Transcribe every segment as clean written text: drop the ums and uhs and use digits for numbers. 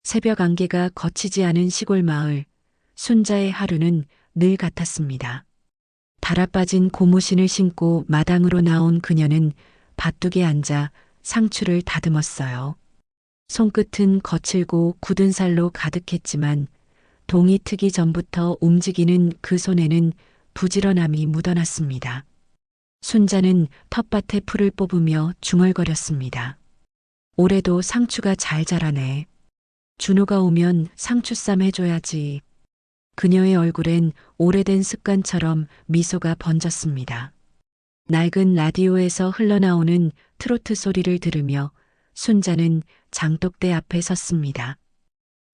새벽 안개가 거치지 않은 시골 마을, 순자의 하루는 늘 같았습니다. 달아빠진 고무신을 신고 마당으로 나온 그녀는 밭둑에 앉아 상추를 다듬었어요. 손끝은 거칠고 굳은 살로 가득했지만 동이 트기 전부터 움직이는 그 손에는 부지런함이 묻어났습니다. 순자는 텃밭에 풀을 뽑으며 중얼거렸습니다. 올해도 상추가 잘 자라네. 준호가 오면 상추쌈 해줘야지. 그녀의 얼굴엔 오래된 습관처럼 미소가 번졌습니다. 낡은 라디오에서 흘러나오는 트로트 소리를 들으며 순자는 장독대 앞에 섰습니다.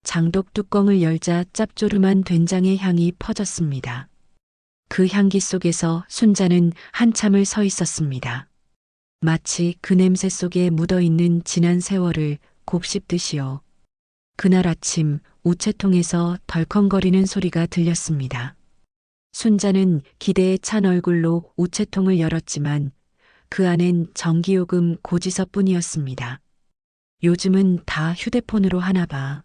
장독 뚜껑을 열자 짭조름한 된장의 향이 퍼졌습니다. 그 향기 속에서 순자는 한참을 서 있었습니다. 마치 그 냄새 속에 묻어있는 지난 세월을 곱씹듯이요. 그날 아침 우체통에서 덜컹거리는 소리가 들렸습니다. 순자는 기대에 찬 얼굴로 우체통을 열었지만 그 안엔 전기요금 고지서뿐이었습니다. 요즘은 다 휴대폰으로 하나 봐.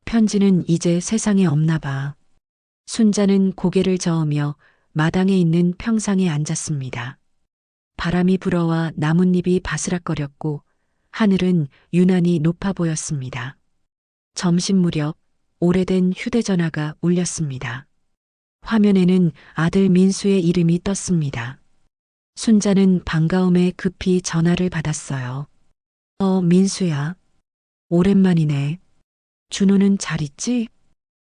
편지는 이제 세상에 없나 봐. 순자는 고개를 저으며 마당에 있는 평상에 앉았습니다. 바람이 불어와 나뭇잎이 바스락거렸고 하늘은 유난히 높아 보였습니다. 점심 무렵 오래된 휴대전화가 울렸습니다. 화면에는 아들 민수의 이름이 떴습니다. 순자는 반가움에 급히 전화를 받았어요. 민수야. 오랜만이네. 준호는 잘 있지?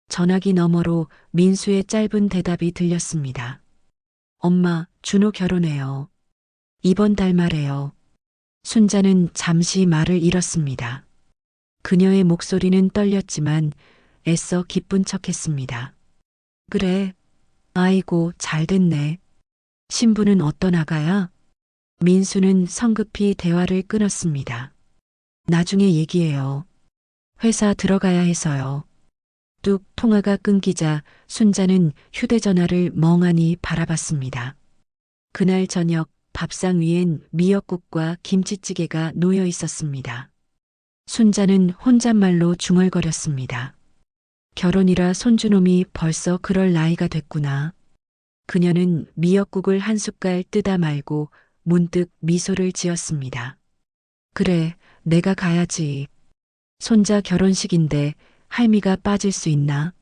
전화기 너머로 민수의 짧은 대답이 들렸습니다. 엄마, 준호 결혼해요. 이번 달 말에요. 순자는 잠시 말을 잃었습니다. 그녀의 목소리는 떨렸지만 애써 기쁜 척했습니다. 그래. 아이고, 잘 됐네. 신부는 어떤 아가야? 민수는 성급히 대화를 끊었습니다. 나중에 얘기해요. 회사 들어가야 해서요. 뚝 통화가 끊기자 순자는 휴대전화를 멍하니 바라봤습니다. 그날 저녁 밥상 위엔 미역국과 김치찌개가 놓여 있었습니다. 순자는 혼잣말로 중얼거렸습니다. 결혼이라 손주놈이 벌써 그럴 나이가 됐구나. 그녀는 미역국을 한 숟갈 뜨다 말고 문득 미소를 지었습니다. 그래, 내가 가야지. 손자 결혼식인데 할미가 빠질 수 있나?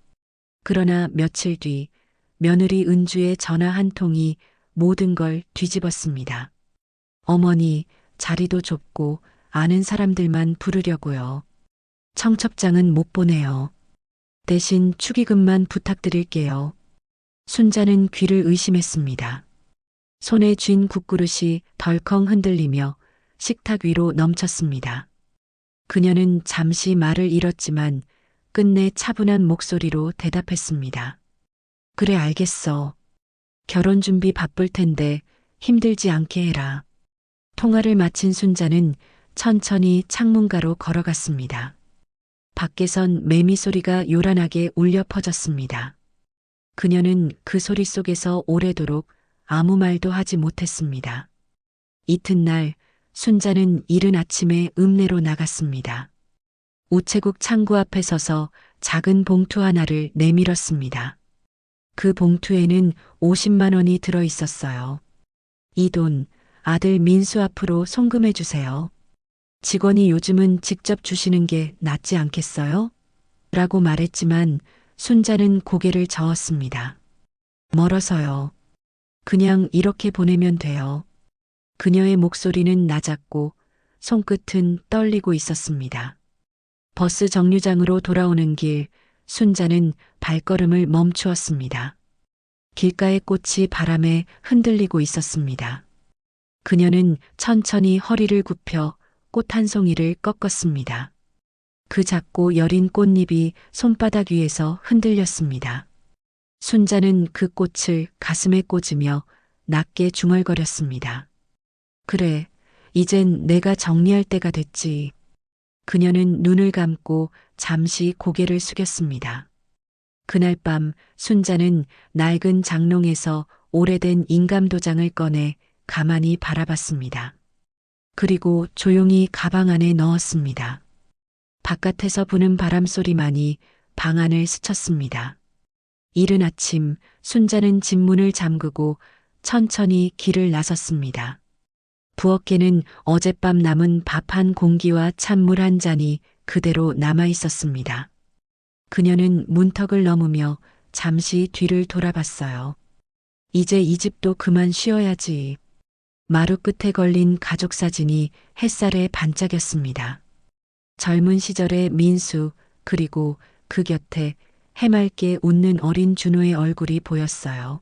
그러나 며칠 뒤 며느리 은주의 전화 한 통이 모든 걸 뒤집었습니다. 어머니, 자리도 좁고 아는 사람들만 부르려고요. 청첩장은 못 보내요. 대신 축의금만 부탁드릴게요. 순자는 귀를 의심했습니다. 손에 쥔 국그릇이 덜컹 흔들리며 식탁 위로 넘쳤습니다. 그녀는 잠시 말을 잃었지만 끝내 차분한 목소리로 대답했습니다. 그래, 알겠어. 결혼 준비 바쁠 텐데 힘들지 않게 해라. 통화를 마친 순자는 천천히 창문가로 걸어갔습니다. 밖에선 매미 소리가 요란하게 울려 퍼졌습니다. 그녀는 그 소리 속에서 오래도록 아무 말도 하지 못했습니다. 이튿날 순자는 이른 아침에 읍내로 나갔습니다. 우체국 창구 앞에 서서 작은 봉투 하나를 내밀었습니다. 그 봉투에는 50만 원이 들어 있었어요. 이 돈 아들 민수 앞으로 송금해 주세요. 직원이 요즘은 직접 주시는 게 낫지 않겠어요? 라고 말했지만 순자는 고개를 저었습니다. 멀어서요. 그냥 이렇게 보내면 돼요. 그녀의 목소리는 낮았고 손끝은 떨리고 있었습니다. 버스 정류장으로 돌아오는 길, 순자는 발걸음을 멈추었습니다. 길가의 꽃이 바람에 흔들리고 있었습니다. 그녀는 천천히 허리를 굽혀 꽃 한 송이를 꺾었습니다. 그 작고 여린 꽃잎이 손바닥 위에서 흔들렸습니다. 순자는 그 꽃을 가슴에 꽂으며 낮게 중얼거렸습니다. 그래, 이젠 내가 정리할 때가 됐지. 그녀는 눈을 감고 잠시 고개를 숙였습니다. 그날 밤 순자는 낡은 장롱에서 오래된 인감도장을 꺼내 가만히 바라봤습니다. 그리고 조용히 가방 안에 넣었습니다. 바깥에서 부는 바람 소리만이 방 안을 스쳤습니다. 이른 아침 순자는 집문을 잠그고 천천히 길을 나섰습니다. 부엌에는 어젯밤 남은 밥 한 공기와 찬물 한 잔이 그대로 남아 있었습니다. 그녀는 문턱을 넘으며 잠시 뒤를 돌아봤어요. 이제 이 집도 그만 쉬어야지. 마루 끝에 걸린 가족 사진이 햇살에 반짝였습니다. 젊은 시절의 민수, 그리고 그 곁에 해맑게 웃는 어린 준호의 얼굴이 보였어요.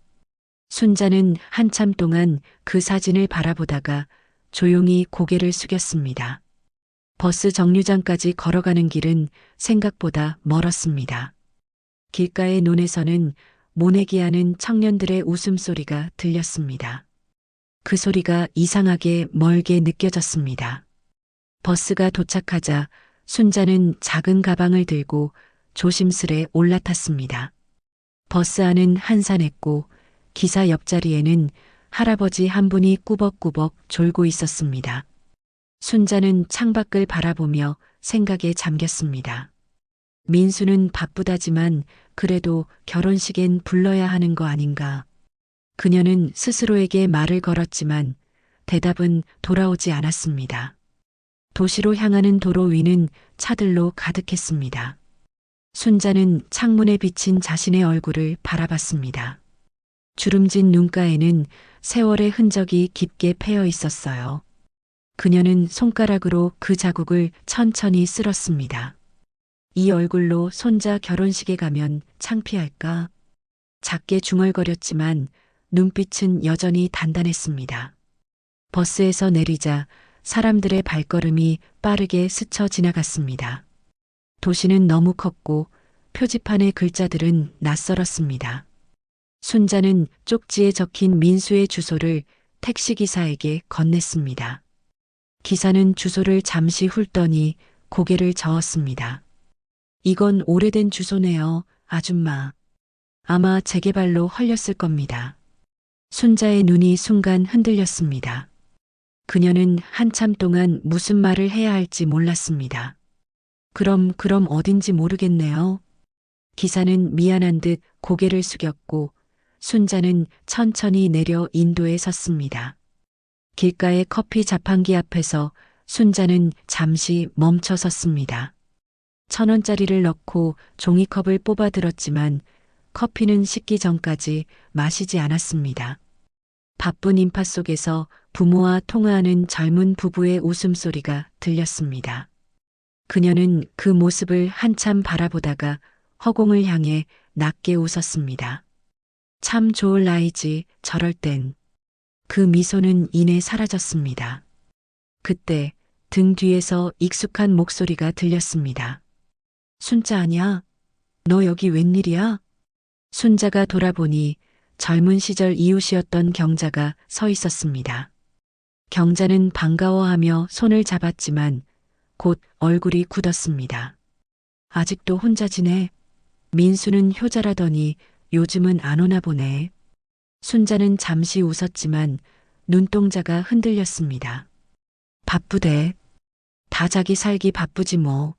순자는 한참 동안 그 사진을 바라보다가 조용히 고개를 숙였습니다. 버스 정류장까지 걸어가는 길은 생각보다 멀었습니다. 길가의 논에서는 모내기하는 청년들의 웃음소리가 들렸습니다. 그 소리가 이상하게 멀게 느껴졌습니다. 버스가 도착하자 순자는 작은 가방을 들고 조심스레 올라탔습니다. 버스 안은 한산했고 기사 옆자리에는 할아버지 한 분이 꾸벅꾸벅 졸고 있었습니다. 순자는 창밖을 바라보며 생각에 잠겼습니다. 민수는 바쁘다지만 그래도 결혼식엔 불러야 하는 거 아닌가. 그녀는 스스로에게 말을 걸었지만 대답은 돌아오지 않았습니다. 도시로 향하는 도로 위는 차들로 가득했습니다. 순자는 창문에 비친 자신의 얼굴을 바라봤습니다. 주름진 눈가에는 세월의 흔적이 깊게 패여 있었어요. 그녀는 손가락으로 그 자국을 천천히 쓸었습니다. 이 얼굴로 손자 결혼식에 가면 창피할까? 작게 중얼거렸지만 눈빛은 여전히 단단했습니다. 버스에서 내리자 사람들의 발걸음이 빠르게 스쳐 지나갔습니다. 도시는 너무 컸고 표지판의 글자들은 낯설었습니다. 순자는 쪽지에 적힌 민수의 주소를 택시기사에게 건넸습니다. 기사는 주소를 잠시 훑더니 고개를 저었습니다. 이건 오래된 주소네요, 아줌마. 아마 재개발로 헐렸을 겁니다. 순자의 눈이 순간 흔들렸습니다. 그녀는 한참 동안 무슨 말을 해야 할지 몰랐습니다. 그럼 어딘지 모르겠네요. 기사는 미안한 듯 고개를 숙였고 순자는 천천히 내려 인도에 섰습니다. 길가의 커피 자판기 앞에서 순자는 잠시 멈춰 섰습니다. 1,000원짜리를 넣고 종이컵을 뽑아 들었지만 커피는 식기 전까지 마시지 않았습니다. 바쁜 인파 속에서 부모와 통화하는 젊은 부부의 웃음소리가 들렸습니다. 그녀는 그 모습을 한참 바라보다가 허공을 향해 낮게 웃었습니다. 참 좋을 나이지, 저럴 땐. 그 미소는 이내 사라졌습니다. 그때 등 뒤에서 익숙한 목소리가 들렸습니다. 순자 아냐? 너 여기 웬일이야? 순자가 돌아보니 젊은 시절 이웃이었던 경자가 서 있었습니다. 경자는 반가워하며 손을 잡았지만 곧 얼굴이 굳었습니다. 아직도 혼자 지내? 민수는 효자라더니 요즘은 안 오나 보네. 순자는 잠시 웃었지만 눈동자가 흔들렸습니다. 바쁘대. 다 자기 살기 바쁘지 뭐.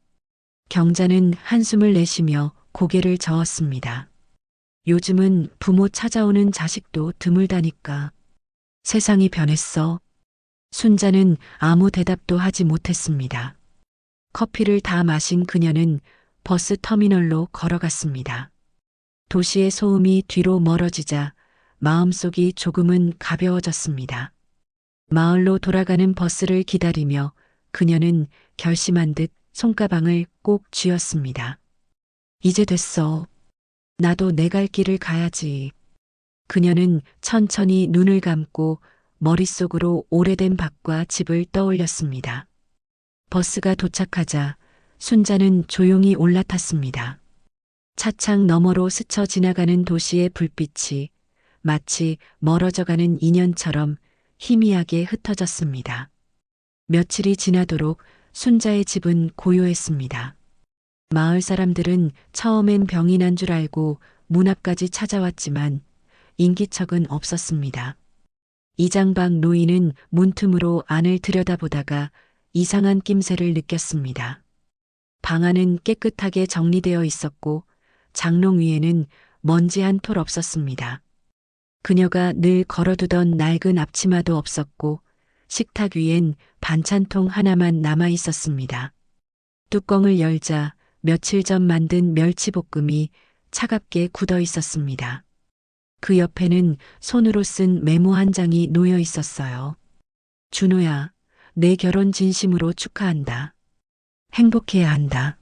경자는 한숨을 내쉬며 고개를 저었습니다. 요즘은 부모 찾아오는 자식도 드물다니까. 세상이 변했어. 순자는 아무 대답도 하지 못했습니다. 커피를 다 마신 그녀는 버스 터미널로 걸어갔습니다. 도시의 소음이 뒤로 멀어지자 마음속이 조금은 가벼워졌습니다. 마을로 돌아가는 버스를 기다리며 그녀는 결심한 듯 손가방을 꼭 쥐었습니다. 이제 됐어. 나도 내 갈 길을 가야지. 그녀는 천천히 눈을 감고 머릿속으로 오래된 밭과 집을 떠올렸습니다. 버스가 도착하자 순자는 조용히 올라탔습니다. 차창 너머로 스쳐 지나가는 도시의 불빛이 마치 멀어져가는 인연처럼 희미하게 흩어졌습니다. 며칠이 지나도록 순자의 집은 고요했습니다. 마을 사람들은 처음엔 병이 난 줄 알고 문 앞까지 찾아왔지만 인기척은 없었습니다. 이장박 노인은 문틈으로 안을 들여다보다가 이상한 낌새를 느꼈습니다. 방 안은 깨끗하게 정리되어 있었고 장롱 위에는 먼지 한 톨 없었습니다. 그녀가 늘 걸어두던 낡은 앞치마도 없었고 식탁 위엔 반찬통 하나만 남아 있었습니다. 뚜껑을 열자 며칠 전 만든 멸치볶음이 차갑게 굳어 있었습니다. 그 옆에는 손으로 쓴 메모 한 장이 놓여 있었어요. 준호야, 내 결혼 진심으로 축하한다. 행복해야 한다.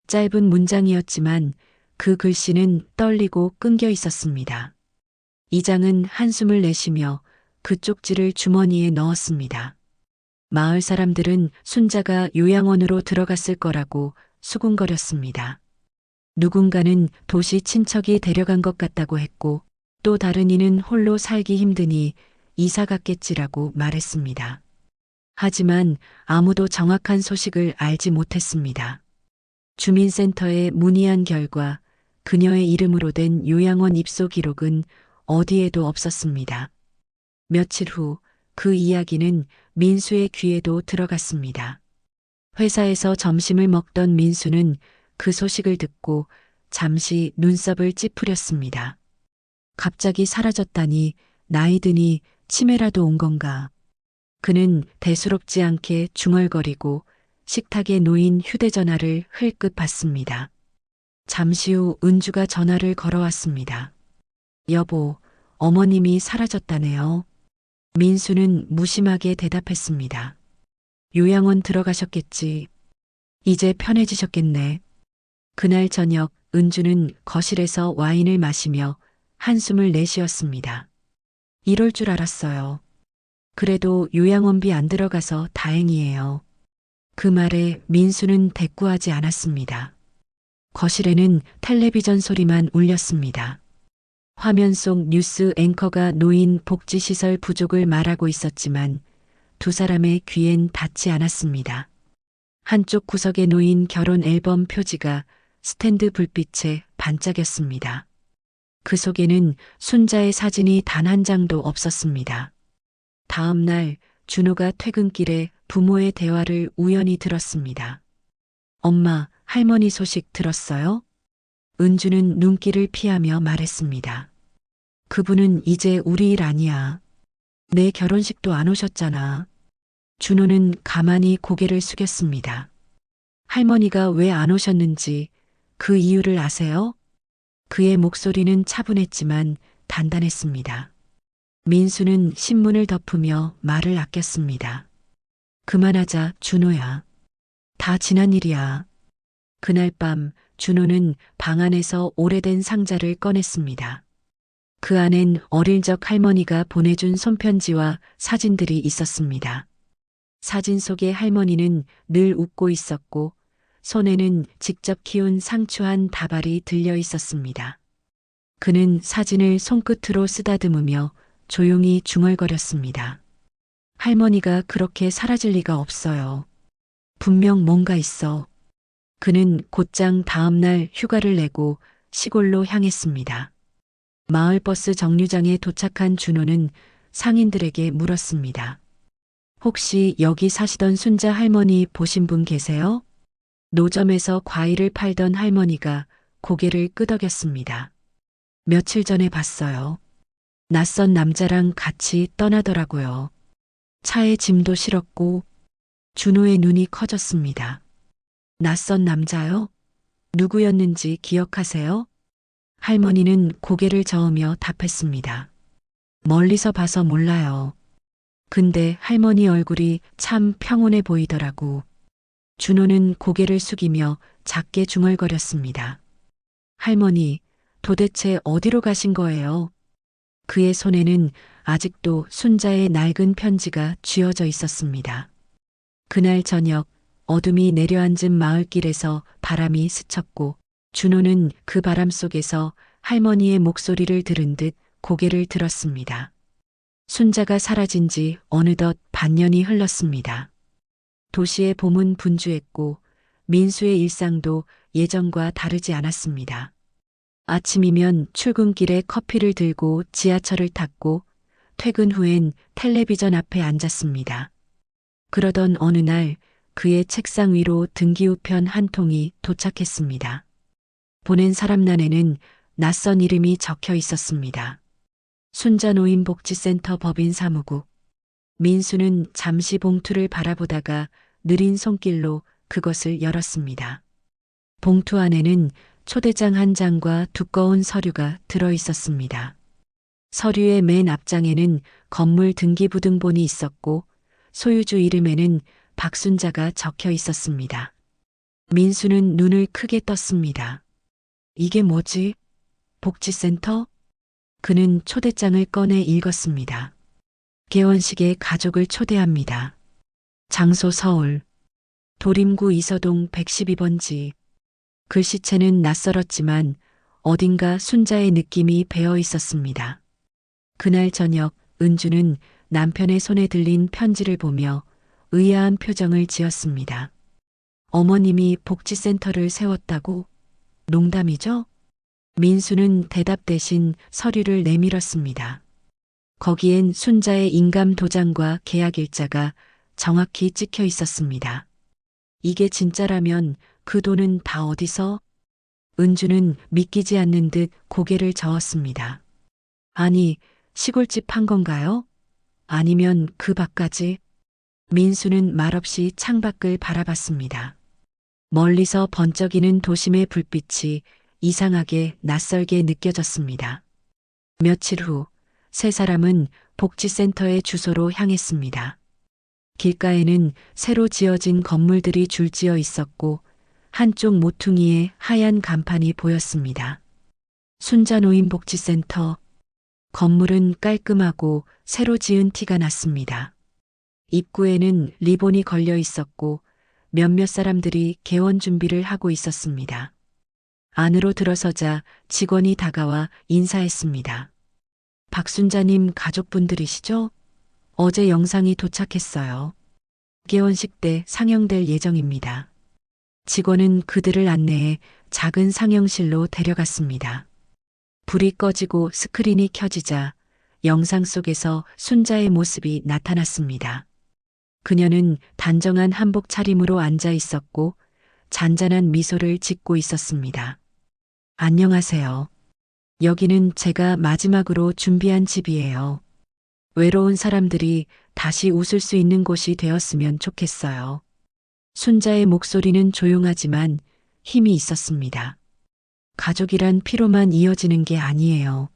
짧은 문장이었지만 그 글씨는 떨리고 끊겨 있었습니다. 이장은 한숨을 내쉬며 그 쪽지를 주머니에 넣었습니다. 마을 사람들은 순자가 요양원으로 들어갔을 거라고 수군거렸습니다. 누군가는 도시 친척이 데려간 것 같다고 했고 또 다른 이는 홀로 살기 힘드니 이사 갔겠지라고 말했습니다. 하지만 아무도 정확한 소식을 알지 못했습니다. 주민센터에 문의한 결과 그녀의 이름으로 된 요양원 입소 기록은 어디에도 없었습니다. 며칠 후 그 이야기는 민수의 귀에도 들어갔습니다. 회사에서 점심을 먹던 민수는 그 소식을 듣고 잠시 눈썹을 찌푸렸습니다. 갑자기 사라졌다니 나이 드니 치매라도 온 건가. 그는 대수롭지 않게 중얼거리고 식탁에 놓인 휴대전화를 흘끗 봤습니다. 잠시 후 은주가 전화를 걸어왔습니다. 여보, 어머님이 사라졌다네요. 민수는 무심하게 대답했습니다. 요양원 들어가셨겠지. 이제 편해지셨겠네. 그날 저녁 은주는 거실에서 와인을 마시며 한숨을 내쉬었습니다. 이럴 줄 알았어요. 그래도 요양원비 안 들어가서 다행이에요. 그 말에 민수는 대꾸하지 않았습니다. 거실에는 텔레비전 소리만 울렸습니다. 화면 속 뉴스 앵커가 노인 복지시설 부족을 말하고 있었지만 두 사람의 귀엔 닿지 않았습니다. 한쪽 구석에 놓인 결혼 앨범 표지가 스탠드 불빛에 반짝였습니다. 그 속에는 순자의 사진이 단 한 장도 없었습니다. 다음 날 준호가 퇴근길에 부모의 대화를 우연히 들었습니다. 엄마, 할머니 소식 들었어요? 은주는 눈길을 피하며 말했습니다. 그분은 이제 우리 일 아니야. 내 결혼식도 안 오셨잖아. 준호는 가만히 고개를 숙였습니다. 할머니가 왜 안 오셨는지 그 이유를 아세요? 그의 목소리는 차분했지만 단단했습니다. 민수는 신문을 덮으며 말을 아꼈습니다. 그만하자, 준호야. 다 지난 일이야. 그날 밤 준호는 방 안에서 오래된 상자를 꺼냈습니다. 그 안엔 어릴 적 할머니가 보내준 손편지와 사진들이 있었습니다. 사진 속의 할머니는 늘 웃고 있었고 손에는 직접 키운 상추한 다발이 들려 있었습니다. 그는 사진을 손끝으로 쓰다듬으며 조용히 중얼거렸습니다. 할머니가 그렇게 사라질 리가 없어요. 분명 뭔가 있어. 그는 곧장 다음 날 휴가를 내고 시골로 향했습니다. 마을버스 정류장에 도착한 준호는 상인들에게 물었습니다. 혹시 여기 사시던 순자 할머니 보신 분 계세요? 노점에서 과일을 팔던 할머니가 고개를 끄덕였습니다. 며칠 전에 봤어요. 낯선 남자랑 같이 떠나더라고요. 차에 짐도 실었고. 준호의 눈이 커졌습니다. 낯선 남자요? 누구였는지 기억하세요? 할머니는 고개를 저으며 답했습니다. 멀리서 봐서 몰라요. 근데 할머니 얼굴이 참 평온해 보이더라고. 준호는 고개를 숙이며 작게 중얼거렸습니다. 할머니, 도대체 어디로 가신 거예요? 그의 손에는 아직도 순자의 낡은 편지가 쥐어져 있었습니다. 그날 저녁 어둠이 내려앉은 마을길에서 바람이 스쳤고 준호는 그 바람 속에서 할머니의 목소리를 들은 듯 고개를 들었습니다. 순자가 사라진 지 어느덧 반년이 흘렀습니다. 도시의 봄은 분주했고 민수의 일상도 예전과 다르지 않았습니다. 아침이면 출근길에 커피를 들고 지하철을 탔고 퇴근 후엔 텔레비전 앞에 앉았습니다. 그러던 어느 날 그의 책상 위로 등기우편 한 통이 도착했습니다. 보낸 사람란에는 낯선 이름이 적혀 있었습니다. 순자노인복지센터 법인사무국. 민수는 잠시 봉투를 바라보다가 느린 손길로 그것을 열었습니다. 봉투 안에는 초대장 한 장과 두꺼운 서류가 들어 있었습니다. 서류의 맨 앞장에는 건물 등기부등본이 있었고 소유주 이름에는 박순자가 적혀 있었습니다. 민수는 눈을 크게 떴습니다. 이게 뭐지? 복지센터? 그는 초대장을 꺼내 읽었습니다. 개원식에 가족을 초대합니다. 장소 서울. 도림구 이서동 112번지. 글씨체는 낯설었지만 어딘가 순자의 느낌이 배어 있었습니다. 그날 저녁 은주는 남편의 손에 들린 편지를 보며 의아한 표정을 지었습니다. 어머님이 복지센터를 세웠다고? 농담이죠? 민수는 대답 대신 서류를 내밀었습니다. 거기엔 순자의 인감 도장과 계약 일자가 정확히 찍혀 있었습니다. 이게 진짜라면 그 돈은 다 어디서? 은주는 믿기지 않는 듯 고개를 저었습니다. 아니, 시골집 판 건가요? 아니면 그 밖까지? 민수는 말없이 창밖을 바라봤습니다. 멀리서 번쩍이는 도심의 불빛이 이상하게 낯설게 느껴졌습니다. 며칠 후, 세 사람은 복지센터의 주소로 향했습니다. 길가에는 새로 지어진 건물들이 줄지어 있었고 한쪽 모퉁이에 하얀 간판이 보였습니다. 순자노인복지센터. 건물은 깔끔하고 새로 지은 티가 났습니다. 입구에는 리본이 걸려 있었고 몇몇 사람들이 개원 준비를 하고 있었습니다. 안으로 들어서자 직원이 다가와 인사했습니다. 박순자님 가족분들이시죠? 어제 영상이 도착했어요. 개원식 때 상영될 예정입니다. 직원은 그들을 안내해 작은 상영실로 데려갔습니다. 불이 꺼지고 스크린이 켜지자 영상 속에서 순자의 모습이 나타났습니다. 그녀는 단정한 한복 차림으로 앉아 있었고 잔잔한 미소를 짓고 있었습니다. 안녕하세요. 여기는 제가 마지막으로 준비한 집이에요. 외로운 사람들이 다시 웃을 수 있는 곳이 되었으면 좋겠어요. 순자의 목소리는 조용하지만 힘이 있었습니다. 가족이란 피로만 이어지는 게 아니에요.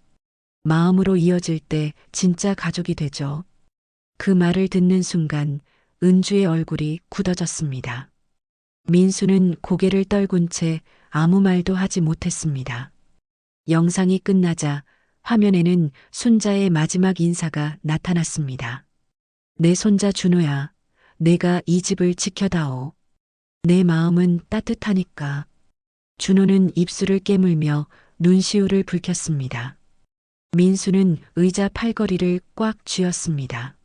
마음으로 이어질 때 진짜 가족이 되죠. 그 말을 듣는 순간 은주의 얼굴이 굳어졌습니다. 민수는 고개를 떨군 채 아무 말도 하지 못했습니다. 영상이 끝나자 화면에는 순자의 마지막 인사가 나타났습니다. 내 손자 준호야, 내가 이 집을 지켜다오. 내 마음은 따뜻하니까. 준호는 입술을 깨물며 눈시울을 붉혔습니다. 민수는 의자 팔걸이를 꽉 쥐었습니다.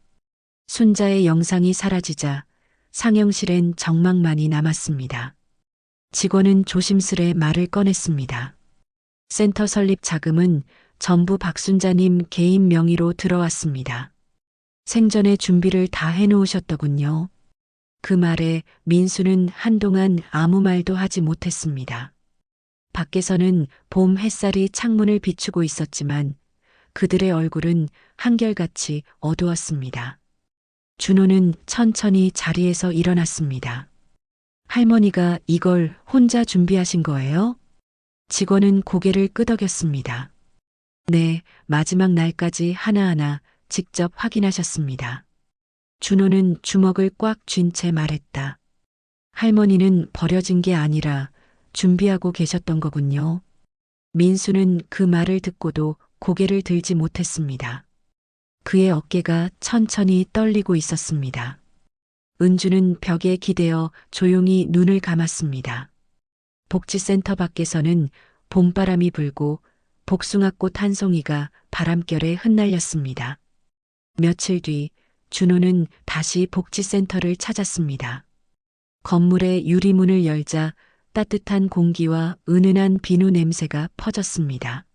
순자의 영상이 사라지자 상영실엔 정막만이 남았습니다. 직원은 조심스레 말을 꺼냈습니다. 센터 설립 자금은 전부 박순자님 개인 명의로 들어왔습니다. 생전에 준비를 다 해놓으셨더군요. 그 말에 민수는 한동안 아무 말도 하지 못했습니다. 밖에서는 봄 햇살이 창문을 비추고 있었지만 그들의 얼굴은 한결같이 어두웠습니다. 준호는 천천히 자리에서 일어났습니다. 할머니가 이걸 혼자 준비하신 거예요? 직원은 고개를 끄덕였습니다. 네, 마지막 날까지 하나하나 직접 확인하셨습니다. 준호는 주먹을 꽉 쥔 채 말했다. 할머니는 버려진 게 아니라 준비하고 계셨던 거군요. 민수는 그 말을 듣고도 고개를 들지 못했습니다. 그의 어깨가 천천히 떨리고 있었습니다. 은주는 벽에 기대어 조용히 눈을 감았습니다. 복지센터 밖에서는 봄바람이 불고 복숭아꽃 한 송이가 바람결에 흩날렸습니다. 며칠 뒤 준호는 다시 복지센터를 찾았습니다. 건물의 유리문을 열자 따뜻한 공기와 은은한 비누 냄새가 퍼졌습니다.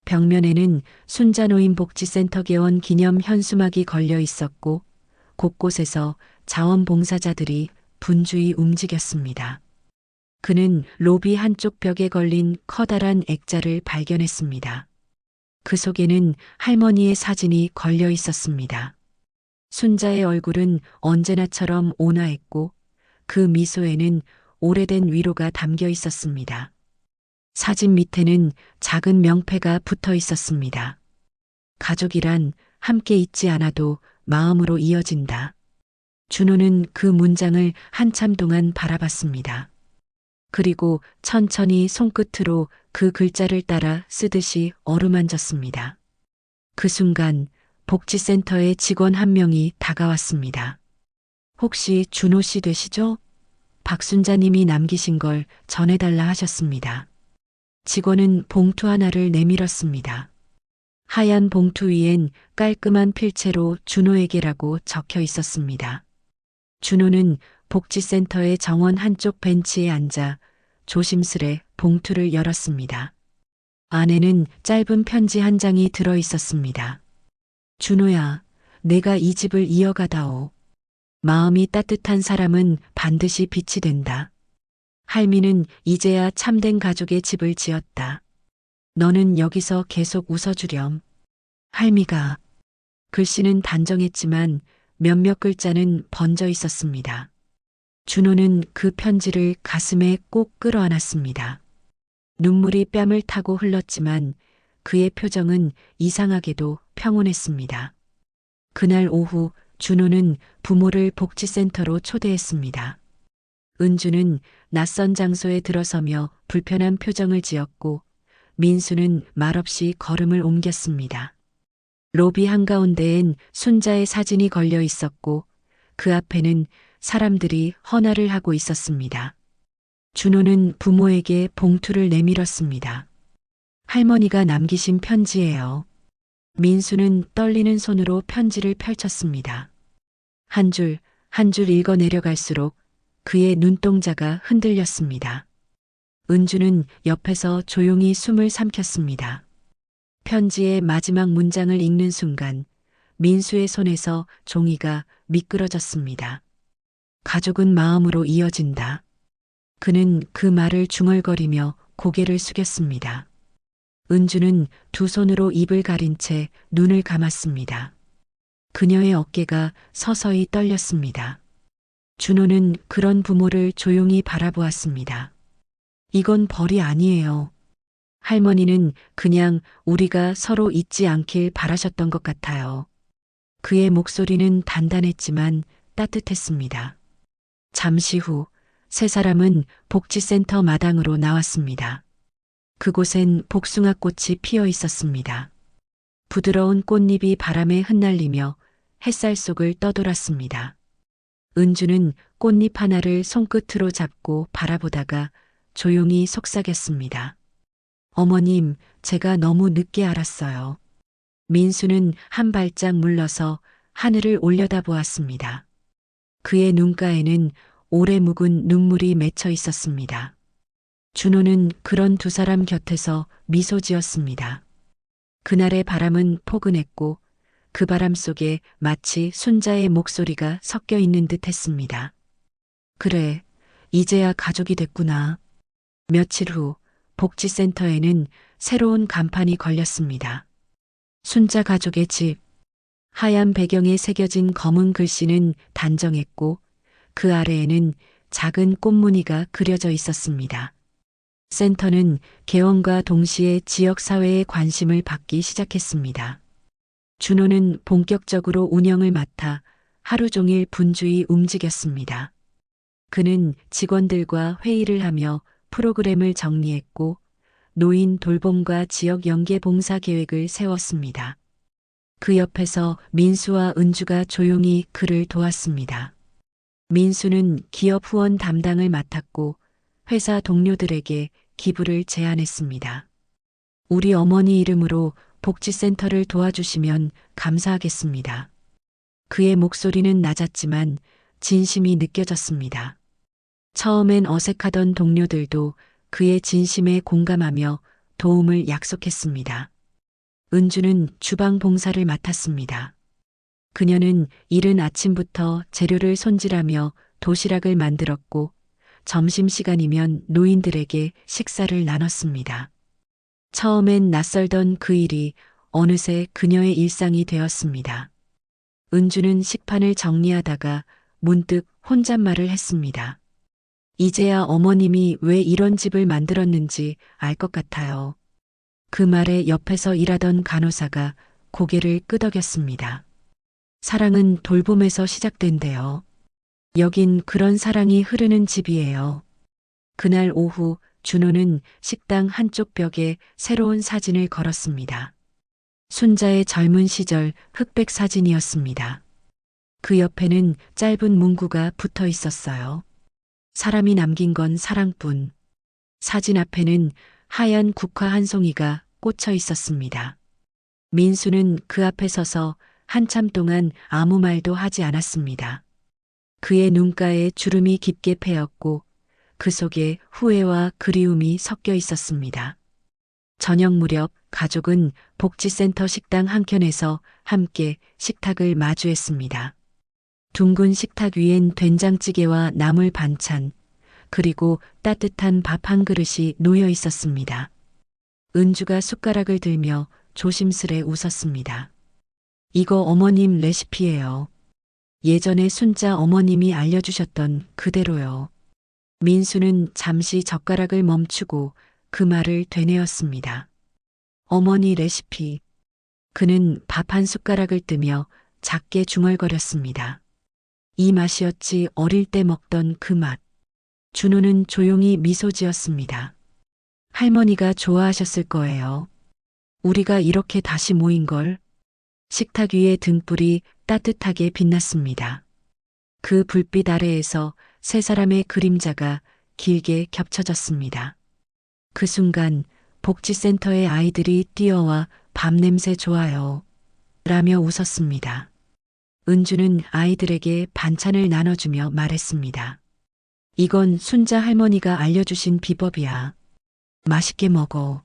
벽면에는 순자노인복지센터 개원 기념 현수막이 걸려 있었고 곳곳에서 자원봉사자들이 분주히 움직였습니다. 그는 로비 한쪽 벽에 걸린 커다란 액자를 발견했습니다. 그 속에는 할머니의 사진이 걸려 있었습니다. 순자의 얼굴은 언제나처럼 온화했고 그 미소에는 오래된 위로가 담겨 있었습니다. 사진 밑에는 작은 명패가 붙어 있었습니다. 가족이란 함께 있지 않아도 마음으로 이어진다. 준호는 그 문장을 한참 동안 바라봤습니다. 그리고 천천히 손끝으로 그 글자를 따라 쓰듯이 어루만졌습니다. 그 순간 복지센터의 직원 한 명이 다가왔습니다. 혹시 준호 씨 되시죠? 박순자님이 남기신 걸 전해달라 하셨습니다. 직원은 봉투 하나를 내밀었습니다. 하얀 봉투 위엔 깔끔한 필체로 준호에게라고 적혀 있었습니다. 준호는 복지센터의 정원 한쪽 벤치에 앉아 조심스레 봉투를 열었습니다. 안에는 짧은 편지 한 장이 들어 있었습니다. 준호야, 내가 이 집을 이어가다오. 마음이 따뜻한 사람은 반드시 빛이 된다. 할미는 이제야 참된 가족의 집을 지었다. 너는 여기서 계속 웃어주렴. 할미가. 글씨는 단정했지만 몇몇 글자는 번져 있었습니다. 준호는 그 편지를 가슴에 꼭 끌어안았습니다. 눈물이 뺨을 타고 흘렀지만 그의 표정은 이상하게도 평온했습니다. 그날 오후 준호는 부모를 복지센터로 초대했습니다. 은주는 낯선 장소에 들어서며 불편한 표정을 지었고 민수는 말없이 걸음을 옮겼습니다. 로비 한가운데엔 순자의 사진이 걸려 있었고 그 앞에는 사람들이 헌화를 하고 있었습니다. 준호는 부모에게 봉투를 내밀었습니다. 할머니가 남기신 편지예요. 민수는 떨리는 손으로 편지를 펼쳤습니다. 한 줄 한 줄 읽어 내려갈수록 그의 눈동자가 흔들렸습니다. 은주는 옆에서 조용히 숨을 삼켰습니다. 편지의 마지막 문장을 읽는 순간 민수의 손에서 종이가 미끄러졌습니다. 가족은 마음으로 이어진다. 그는 그 말을 중얼거리며 고개를 숙였습니다. 은주는 두 손으로 입을 가린 채 눈을 감았습니다. 그녀의 어깨가 서서히 떨렸습니다. 준호는 그런 부모를 조용히 바라보았습니다. 이건 벌이 아니에요. 할머니는 그냥 우리가 서로 잊지 않길 바라셨던 것 같아요. 그의 목소리는 단단했지만 따뜻했습니다. 잠시 후 세 사람은 복지센터 마당으로 나왔습니다. 그곳엔 복숭아꽃이 피어 있었습니다. 부드러운 꽃잎이 바람에 흩날리며 햇살 속을 떠돌았습니다. 은주는 꽃잎 하나를 손끝으로 잡고 바라보다가 조용히 속삭였습니다. 어머님, 제가 너무 늦게 알았어요. 민수는 한 발짝 물러서 하늘을 올려다보았습니다. 그의 눈가에는 오래 묵은 눈물이 맺혀 있었습니다. 준호는 그런 두 사람 곁에서 미소 지었습니다. 그날의 바람은 포근했고 그 바람 속에 마치 순자의 목소리가 섞여 있는 듯 했습니다. 그래, 이제야 가족이 됐구나. 며칠 후 복지센터에는 새로운 간판이 걸렸습니다. 순자 가족의 집. 하얀 배경에 새겨진 검은 글씨는 단정했고 그 아래에는 작은 꽃무늬가 그려져 있었습니다. 센터는 개원과 동시에 지역사회의 관심을 받기 시작했습니다. 준호는 본격적으로 운영을 맡아 하루 종일 분주히 움직였습니다. 그는 직원들과 회의를 하며 프로그램을 정리했고 노인 돌봄과 지역 연계 봉사 계획을 세웠습니다. 그 옆에서 민수와 은주가 조용히 그를 도왔습니다. 민수는 기업 후원 담당을 맡았고 회사 동료들에게 기부를 제안했습니다. 우리 어머니 이름으로 복지센터를 도와주시면 감사하겠습니다. 그의 목소리는 낮았지만 진심이 느껴졌습니다. 처음엔 어색하던 동료들도 그의 진심에 공감하며 도움을 약속했습니다. 은주는 주방 봉사를 맡았습니다. 그녀는 이른 아침부터 재료를 손질하며 도시락을 만들었고 점심시간이면 노인들에게 식사를 나눴습니다. 처음엔 낯설던 그 일이 어느새 그녀의 일상이 되었습니다. 은주는 식판을 정리하다가 문득 혼잣말을 했습니다. 이제야 어머님이 왜 이런 집을 만들었는지 알 것 같아요. 그 말에 옆에서 일하던 간호사가 고개를 끄덕였습니다. 사랑은 돌봄에서 시작된대요. 여긴 그런 사랑이 흐르는 집이에요. 그날 오후 준호는 식당 한쪽 벽에 새로운 사진을 걸었습니다. 순자의 젊은 시절 흑백 사진이었습니다. 그 옆에는 짧은 문구가 붙어 있었어요. 사람이 남긴 건 사랑뿐. 사진 앞에는 하얀 국화 한 송이가 꽂혀 있었습니다. 민수는 그 앞에 서서 한참 동안 아무 말도 하지 않았습니다. 그의 눈가에 주름이 깊게 패였고 그 속에 후회와 그리움이 섞여 있었습니다. 저녁 무렵 가족은 복지센터 식당 한켠에서 함께 식탁을 마주했습니다. 둥근 식탁 위엔 된장찌개와 나물 반찬, 그리고 따뜻한 밥 한 그릇이 놓여 있었습니다. 은주가 숟가락을 들며 조심스레 웃었습니다. 이거 어머님 레시피예요. 예전에 순자 어머님이 알려주셨던 그대로요. 민수는 잠시 젓가락을 멈추고 그 말을 되뇌었습니다. 어머니 레시피. 그는 밥 한 숟가락을 뜨며 작게 중얼거렸습니다. 이 맛이었지 어릴 때 먹던 그 맛. 준호는 조용히 미소 지었습니다. 할머니가 좋아하셨을 거예요. 우리가 이렇게 다시 모인 걸. 식탁 위의 등불이 따뜻하게 빛났습니다. 그 불빛 아래에서 세 사람의 그림자가 길게 겹쳐졌습니다. 그 순간 복지센터의 아이들이 뛰어와 밥 냄새 좋아요. 라며 웃었습니다. 은주는 아이들에게 반찬을 나눠주며 말했습니다. 이건 순자 할머니가 알려주신 비법이야. 맛있게 먹어.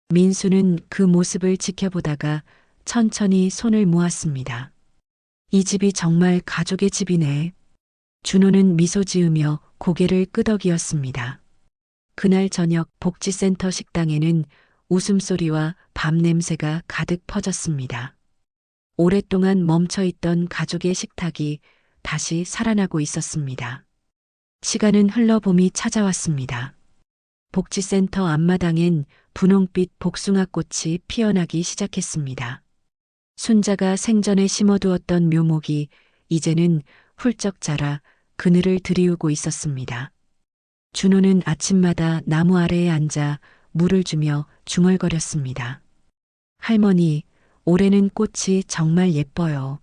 민수는 그 모습을 지켜보다가 천천히 손을 모았습니다. 이 집이 정말 가족의 집이네. 준호는 미소 지으며 고개를 끄덕이었습니다. 그날 저녁 복지센터 식당에는 웃음소리와 밥 냄새가 가득 퍼졌습니다. 오랫동안 멈춰있던 가족의 식탁이 다시 살아나고 있었습니다. 시간은 흘러 봄이 찾아왔습니다. 복지센터 앞마당엔 분홍빛 복숭아꽃이 피어나기 시작했습니다. 순자가 생전에 심어두었던 묘목이 이제는 훌쩍 자라 그늘을 들이우고 있었습니다. 준호는 아침마다 나무 아래에 앉아 물을 주며 중얼거렸습니다. 할머니, 올해는 꽃이 정말 예뻐요.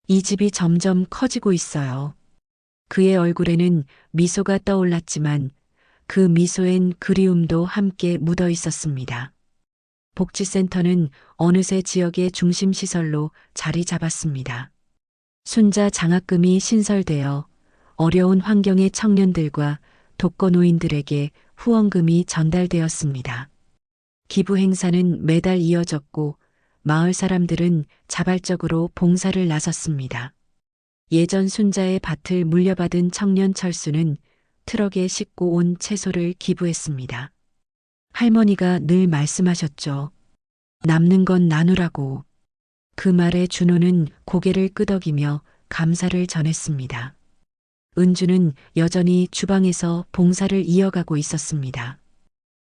이 집이 점점 커지고 있어요. 그의 얼굴에는 미소가 떠올랐지만 그 미소엔 그리움도 함께 묻어 있었습니다. 복지센터는 어느새 지역의 중심시설로 자리 잡았습니다. 순자 장학금이 신설되어 어려운 환경의 청년들과 독거노인들에게 후원금이 전달되었습니다. 기부 행사는 매달 이어졌고 마을 사람들은 자발적으로 봉사를 나섰습니다. 예전 순자의 밭을 물려받은 청년 철수는 트럭에 싣고 온 채소를 기부했습니다. 할머니가 늘 말씀하셨죠. 남는 건 나누라고. 그 말에 준호는 고개를 끄덕이며 감사를 전했습니다. 은주는 여전히 주방에서 봉사를 이어가고 있었습니다.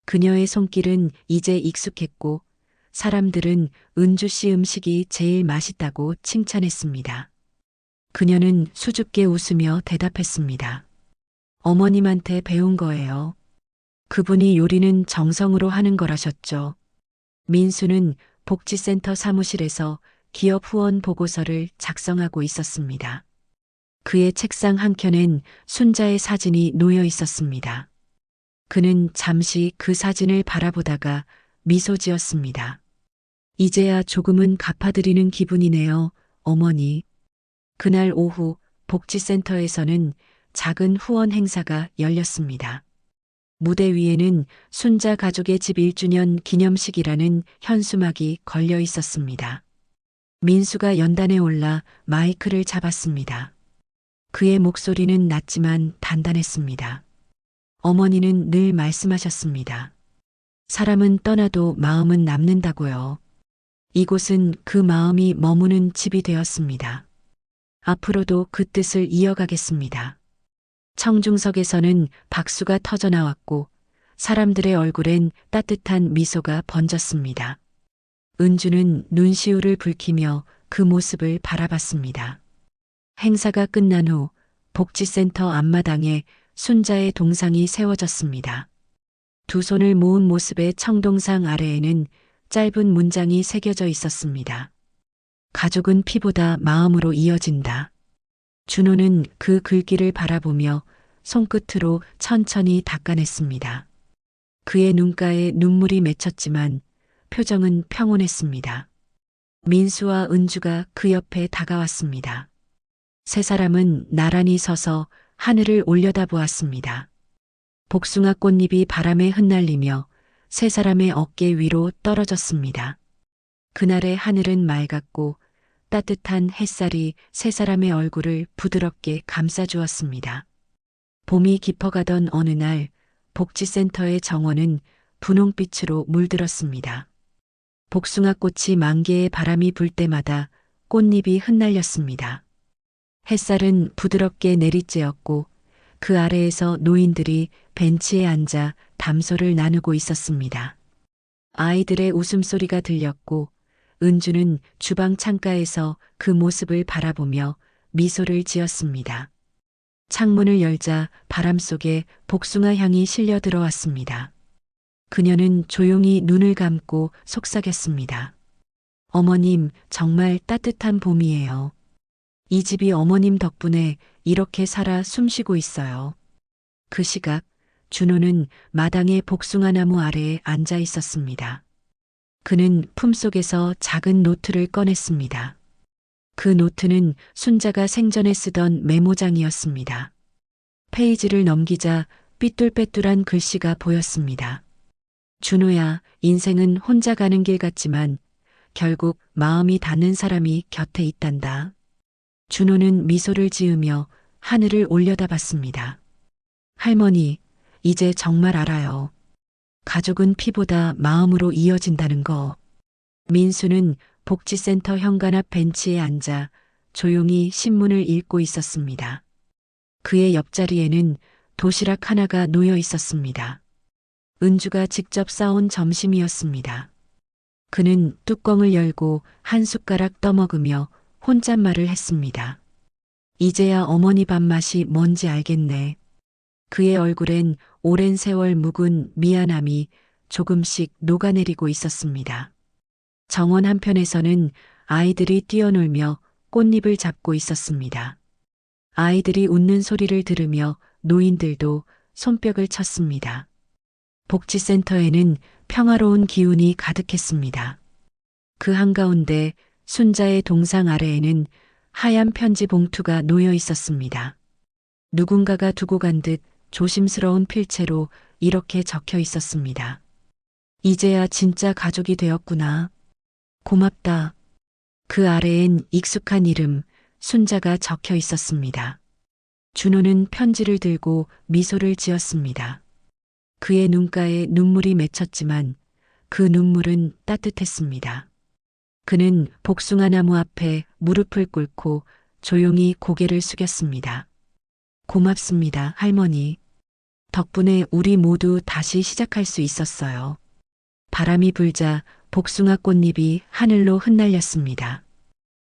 그녀의 손길은 이제 익숙했고 사람들은 은주 씨 음식이 제일 맛있다고 칭찬했습니다. 그녀는 수줍게 웃으며 대답했습니다. 어머님한테 배운 거예요. 그분이 요리는 정성으로 하는 거라셨죠. 민수는 복지센터 사무실에서 기업 후원 보고서를 작성하고 있었습니다. 그의 책상 한켠엔 순자의 사진이 놓여 있었습니다. 그는 잠시 그 사진을 바라보다가 미소 지었습니다. 이제야 조금은 갚아드리는 기분이네요, 어머니. 그날 오후 복지센터에서는 작은 후원 행사가 열렸습니다. 무대 위에는 순자 가족의 집 1주년 기념식이라는 현수막이 걸려 있었습니다. 민수가 연단에 올라 마이크를 잡았습니다. 그의 목소리는 낮지만 단단했습니다. 어머니는 늘 말씀하셨습니다. 사람은 떠나도 마음은 남는다고요. 이곳은 그 마음이 머무는 집이 되었습니다. 앞으로도 그 뜻을 이어가겠습니다. 청중석에서는 박수가 터져 나왔고 사람들의 얼굴엔 따뜻한 미소가 번졌습니다. 은주는 눈시울을 붉히며 그 모습을 바라봤습니다. 행사가 끝난 후 복지센터 앞마당에 순자의 동상이 세워졌습니다. 두 손을 모은 모습의 청동상 아래에는 짧은 문장이 새겨져 있었습니다. 가족은 피보다 마음으로 이어진다. 준호는 그 글귀를 바라보며 손끝으로 천천히 닦아냈습니다. 그의 눈가에 눈물이 맺혔지만 표정은 평온했습니다. 민수와 은주가 그 옆에 다가왔습니다. 세 사람은 나란히 서서 하늘을 올려다보았습니다. 복숭아 꽃잎이 바람에 흩날리며 세 사람의 어깨 위로 떨어졌습니다. 그날의 하늘은 맑았고 따뜻한 햇살이 세 사람의 얼굴을 부드럽게 감싸주었습니다. 봄이 깊어가던 어느 날 복지센터의 정원은 분홍빛으로 물들었습니다. 복숭아꽃이 만개의 바람이 불 때마다 꽃잎이 흩날렸습니다. 햇살은 부드럽게 내리쬐었고 그 아래에서 노인들이 벤치에 앉아 담소를 나누고 있었습니다. 아이들의 웃음소리가 들렸고 은주는 주방 창가에서 그 모습을 바라보며 미소를 지었습니다. 창문을 열자 바람 속에 복숭아 향이 실려 들어왔습니다. 그녀는 조용히 눈을 감고 속삭였습니다. 어머님, 정말 따뜻한 봄이에요. 이 집이 어머님 덕분에 이렇게 살아 숨쉬고 있어요. 그 시각 준호는 마당의 복숭아 나무 아래에 앉아 있었습니다. 그는 품속에서 작은 노트를 꺼냈습니다. 그 노트는 순자가 생전에 쓰던 메모장이었습니다. 페이지를 넘기자 삐뚤빼뚤한 글씨가 보였습니다. 준호야, 인생은 혼자 가는 길 같지만 결국 마음이 닿는 사람이 곁에 있단다. 준호는 미소를 지으며 하늘을 올려다봤습니다. 할머니, 이제 정말 알아요. 가족은 피보다 마음으로 이어진다는 거. 민수는 복지센터 현관 앞 벤치에 앉아 조용히 신문을 읽고 있었습니다. 그의 옆자리에는 도시락 하나가 놓여 있었습니다. 은주가 직접 싸온 점심이었습니다. 그는 뚜껑을 열고 한 숟가락 떠먹으며 혼잣말을 했습니다. 이제야 어머니 밥맛이 뭔지 알겠네. 그의 얼굴엔 오랜 세월 묵은 미안함이 조금씩 녹아내리고 있었습니다. 정원 한편에서는 아이들이 뛰어놀며 꽃잎을 잡고 있었습니다. 아이들이 웃는 소리를 들으며 노인들도 손뼉을 쳤습니다. 복지센터에는 평화로운 기운이 가득했습니다. 그 한가운데 순자의 동상 아래에는 하얀 편지 봉투가 놓여 있었습니다. 누군가가 두고 간 듯 조심스러운 필체로 이렇게 적혀 있었습니다. 이제야 진짜 가족이 되었구나. 고맙다. 그 아래엔 익숙한 이름, 순자가 적혀 있었습니다. 준호는 편지를 들고 미소를 지었습니다. 그의 눈가에 눈물이 맺혔지만 그 눈물은 따뜻했습니다. 그는 복숭아 나무 앞에 무릎을 꿇고 조용히 고개를 숙였습니다. 고맙습니다, 할머니. 덕분에 우리 모두 다시 시작할 수 있었어요. 바람이 불자 복숭아 꽃잎이 하늘로 흩날렸습니다.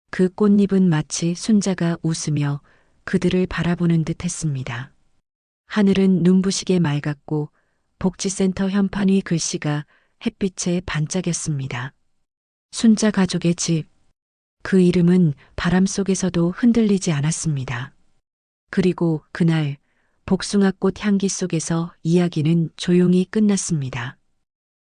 그 꽃잎은 마치 순자가 웃으며 그들을 바라보는 듯 했습니다. 하늘은 눈부시게 맑았고 복지센터 현판 위 글씨가 햇빛에 반짝였습니다. 순자 가족의 집. 그 이름은 바람 속에서도 흔들리지 않았습니다. 그리고 그날 복숭아꽃 향기 속에서 이야기는 조용히 끝났습니다.